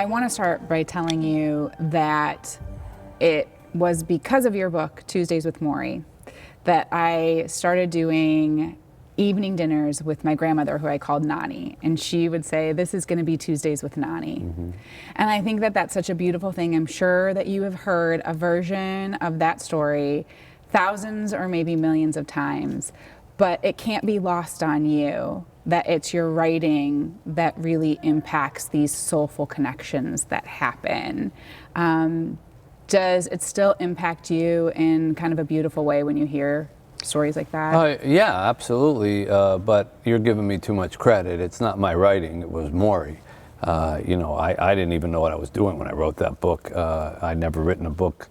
I want to start by telling you that it was because of your book, Tuesdays with Morrie, that I started doing evening dinners with my grandmother, who I called Nani, and she would say, this is going to be Tuesdays with Nani. And I think that that's such a beautiful thing. I'm sure that you have heard a version of that story thousands or maybe millions of times, but it can't be lost on you that it's your writing that really impacts these soulful connections that happen. Does it still impact you in kind of a beautiful way when you hear stories like that? Yeah, absolutely. But you're giving me too much credit. It's not my writing. It was Morrie. You know, I didn't even know what I was doing when I wrote that book. I'd never written a book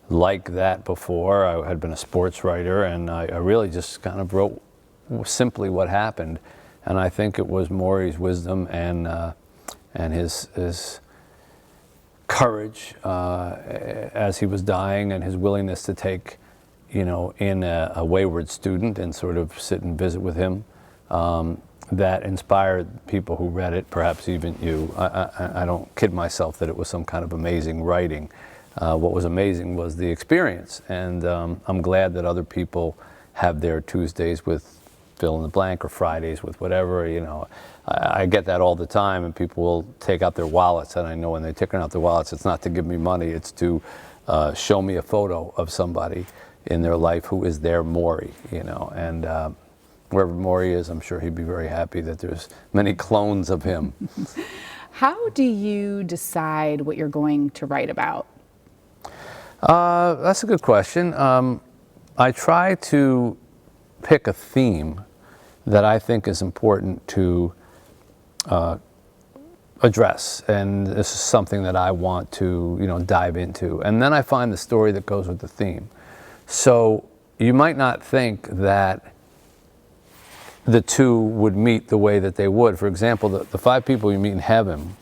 like that before. I had been a sports writer, and I really just kind of wrote simply what happened. And I think it was Morrie's wisdom and his courage as he was dying, and his willingness to take, you know, in a wayward student and sort of sit and visit with him, that inspired people who read it, perhaps even you. I don't kid myself that it was some kind of amazing writing. What was amazing was the experience, and I'm glad that other people have their Tuesdays with fill in the blank or Fridays with whatever, you know. I get that all the time, and people will take out their wallets, and I know when they're taking out their wallets, it's not to give me money, it's to show me a photo of somebody in their life who is their Morrie, you know. And wherever Morrie is, I'm sure he'd be very happy that there's many clones of him. How do you decide what you're going to write about? That's a good question. I try to pick a theme that I think is important to address, and this is something that I want to, you know, dive into, and then I find the story that goes with the theme. So you might not think that the two would meet the way that they would. For example, the 5 people you meet in heaven,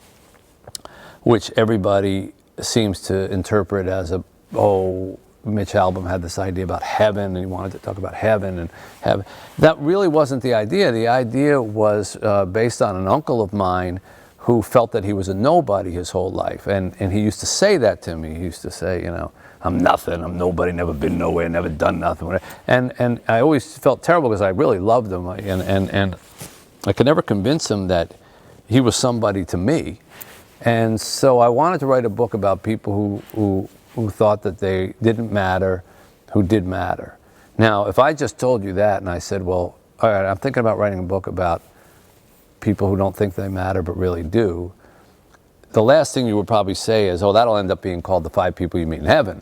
which everybody seems to interpret as a, oh, Mitch Albom had this idea about heaven, and he wanted to talk about heaven and heaven. That really wasn't the idea. The idea was based on an uncle of mine who felt that he was a nobody his whole life. And he used to say that to me. He used to say, you know, I'm nothing, I'm nobody, never been nowhere, never done nothing. And I always felt terrible because I really loved him. And I could never convince him that he was somebody to me. And so I wanted to write a book about people who thought that they didn't matter, who did matter. Now, if I just told you that and I said, well, all right, I'm thinking about writing a book about people who don't think they matter but really do, the last thing you would probably say is, oh, that'll end up being called The 5 People You Meet in Heaven.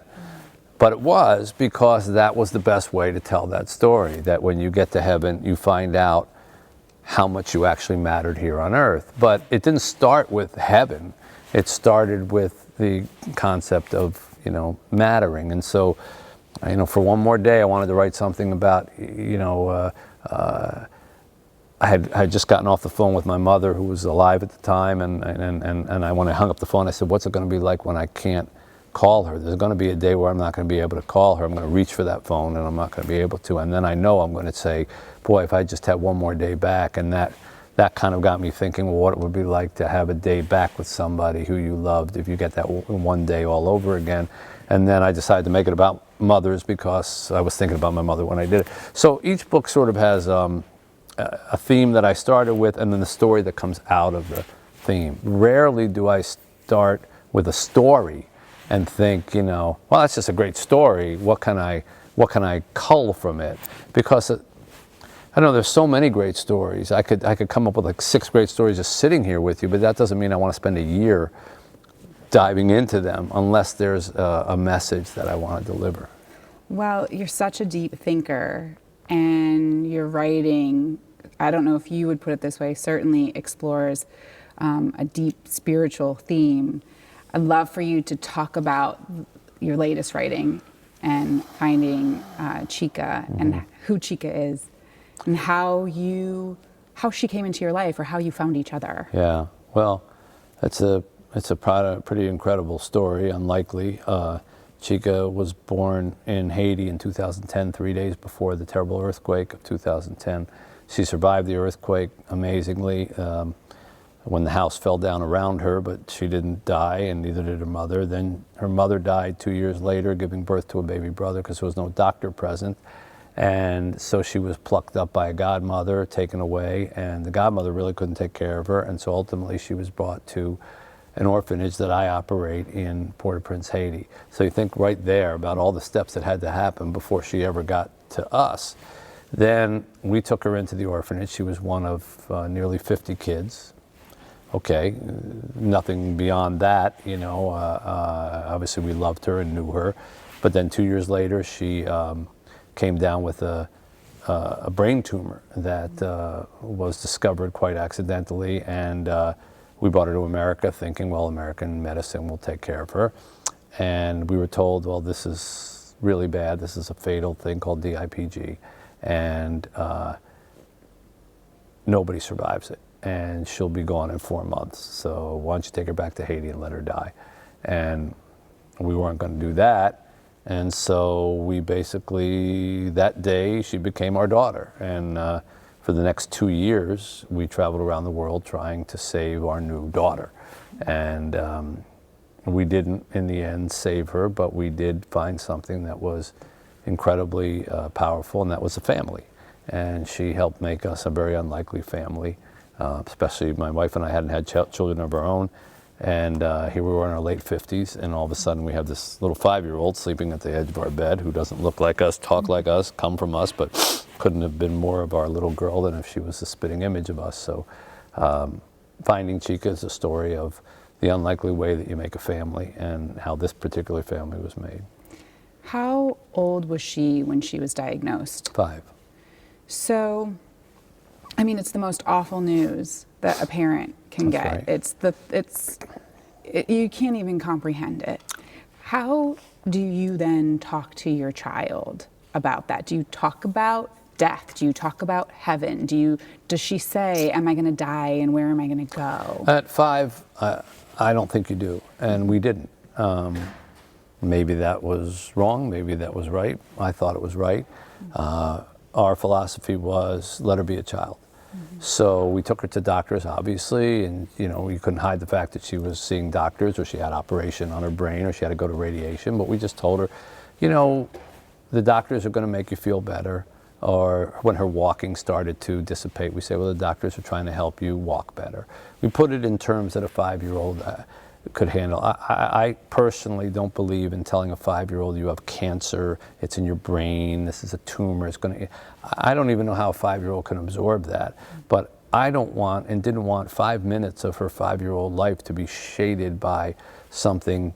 But it was because that was the best way to tell that story, that when you get to heaven, you find out how much you actually mattered here on earth. But it didn't start with heaven. It started with the concept of, you know, mattering. And so, you know, for one more day, I wanted to write something about, you know, I had just gotten off the phone with my mother, who was alive at the time, and when I hung up the phone, I said, what's it going to be like when I can't call her? There's going to be a day where I'm not going to be able to call her. I'm going to reach for that phone, and I'm not going to be able to. And then I know I'm going to say, boy, if I just had one more day back. And that kind of got me thinking, well, what it would be like to have a day back with somebody who you loved, if you get that one day all over again. And then I decided to make it about mothers because I was thinking about my mother when I did it. So each book sort of has a theme that I started with, and then the story that comes out of the theme. Rarely do I start with a story and think, you know, well, that's just a great story. What can I cull from it? Because I don't know, there's so many great stories. I could come up with like 6 great stories just sitting here with you, but that doesn't mean I want to spend a year diving into them unless there's a message that I want to deliver. Well, you're such a deep thinker, and your writing, I don't know if you would put it this way, certainly explores a deep spiritual theme. I'd love for you to talk about your latest writing and finding Chica, and who Chica is, and how she came into your life, or how you found each other. Yeah, well, it's a pretty incredible story, unlikely. Chica was born in Haiti in 2010, 3 days before the terrible earthquake of 2010. She survived the earthquake amazingly. when the house fell down around her, but she didn't die, and neither did her mother. Then her mother died 2 years later, giving birth to a baby brother because there was no doctor present. And so she was plucked up by a godmother, taken away, and the godmother really couldn't take care of her. And so ultimately she was brought to an orphanage that I operate in Port-au-Prince, Haiti. So you think right there about all the steps that had to happen before she ever got to us. Then we took her into the orphanage. She was one of nearly 50 kids. Okay, nothing beyond that, you know. Obviously we loved her and knew her. But then 2 years later, she came down with a brain tumor that was discovered quite accidentally, and we brought her to America thinking, well, American medicine will take care of her. And we were told, well, this is really bad. This is a fatal thing called DIPG, and nobody survives it. And she'll be gone in 4 months. So why don't you take her back to Haiti and let her die? And we weren't going to do that. And so we basically, that day, she became our daughter. And for the next 2 years, we traveled around the world trying to save our new daughter. And we didn't, in the end, save her, but we did find something that was incredibly powerful, and that was a family. And she helped make us a very unlikely family. Especially my wife and I hadn't had children of our own, and here we were in our late 50s, and all of a sudden we have this little 5-year-old sleeping at the edge of our bed who doesn't look like us, talk like us, come from us, but couldn't have been more of our little girl than if she was the spitting image of us. So finding Chica is a story of the unlikely way that you make a family and how this particular family was made. How old was she when she was diagnosed? 5. So, I mean, it's the most awful news that a parent can That's get. right. You can't even comprehend it. How do you then talk to your child about that? Do you talk about death? Do you talk about heaven? Does she say, am I going to die and where am I going to go? At 5, I don't think you do, and we didn't. Maybe that was wrong, maybe that was right. I thought it was right. Our philosophy was, let her be a child. So we took her to doctors, obviously, and you know, you couldn't hide the fact that she was seeing doctors, or she had operation on her brain, or she had to go to radiation. But we just told her, you know, the doctors are going to make you feel better. Or when her walking started to dissipate, we say, well, the doctors are trying to help you walk better. We put it in terms that a 5-year-old could handle. I personally don't believe in telling a 5-year-old you have cancer, it's in your brain, this is a tumor, it's going to. I don't even know how a 5-year-old can absorb that. But I don't want and didn't want 5 minutes of her 5-year-old life to be shaded by something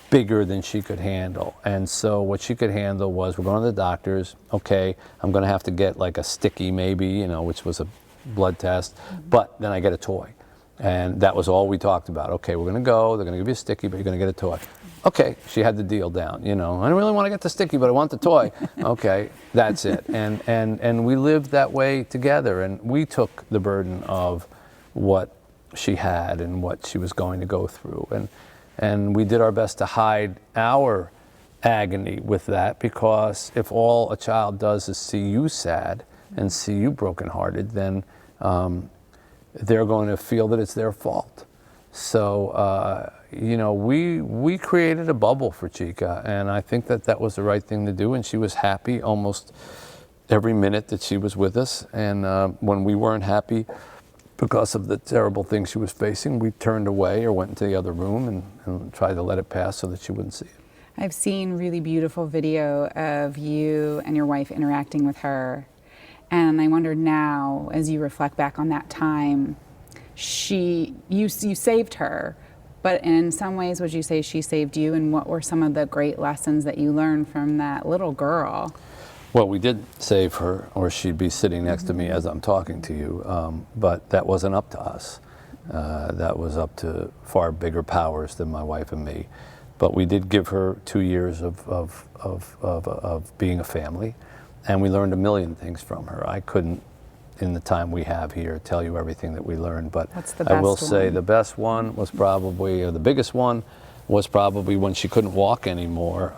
bigger than she could handle. And so what she could handle was, we're going to the doctors, okay, I'm going to have to get like a sticky maybe, you know, which was a blood test, but then I get a toy. And that was all we talked about. Okay, we're going to go, they're going to give you a sticky, but you're going to get a toy. Okay, she had the deal down, you know. I don't really want to get the sticky, but I want the toy. Okay, that's it. And we lived that way together, and we took the burden of what she had and what she was going to go through. And we did our best to hide our agony with that, because if all a child does is see you sad and see you brokenhearted, then they're going to feel that it's their fault. So, you know, we created a bubble for Chica, and I think that that was the right thing to do, and she was happy almost every minute that she was with us. And when we weren't happy because of the terrible things she was facing, we turned away or went into the other room and tried to let it pass so that she wouldn't see it. I've seen really beautiful video of you and your wife interacting with her. And I wonder now, as you reflect back on that time, you saved her, but in some ways would you say she saved you, and what were some of the great lessons that you learned from that little girl? Well, we did save her, or she'd be sitting next to me as I'm talking to you, but that wasn't up to us. That was up to far bigger powers than my wife and me. But we did give her 2 years of being a family, and we learned a million things from her. I couldn't, in the time we have here, tell you everything that we learned, but What's the I will best say one? the best one was probably, or the biggest one was probably when she couldn't walk anymore,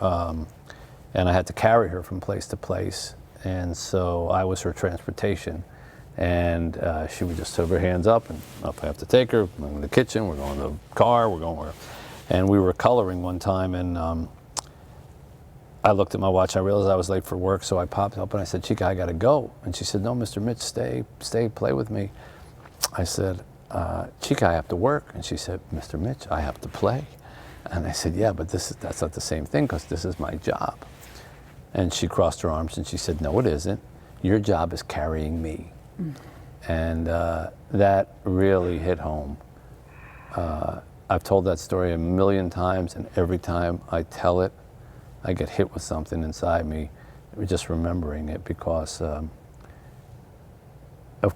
and I had to carry her from place to place, and so I was her transportation. And she would just have her hands up, and up I have to take her. I'm in the kitchen, we're going to the car, we're going where. And we were coloring one time, and I looked at my watch, I realized I was late for work, so I popped up and I said, Chica, I gotta go. And she said, no, Mr. Mitch, stay, play with me. I said, Chica, I have to work. And she said, Mr. Mitch, I have to play. And I said, yeah, but that's not the same thing, because this is my job. And she crossed her arms and she said, no, it isn't. Your job is carrying me. And that really hit home. I've told that story a million times, and every time I tell it, I get hit with something inside me, just remembering it, because of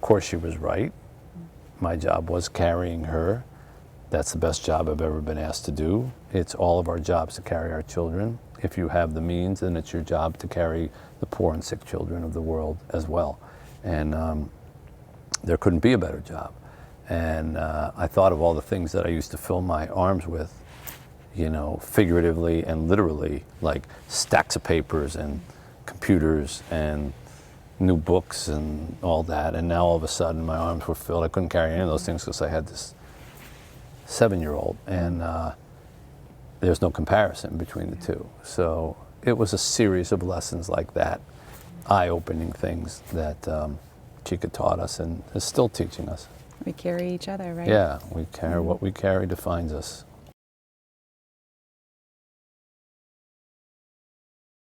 course she was right. My job was carrying her. That's the best job I've ever been asked to do. It's all of our jobs to carry our children. If you have the means, then it's your job to carry the poor and sick children of the world as well. And there couldn't be a better job. And I thought of all the things that I used to fill my arms with, you know, figuratively and literally, like stacks of papers and computers and new books and all that. And now all of a sudden my arms were filled. I couldn't carry any of those things because I had this 7-year-old, and there's no comparison between the two. So it was a series of lessons like that, eye-opening things that Chica taught us and is still teaching us. We carry each other, right? Yeah, we carry what we carry defines us.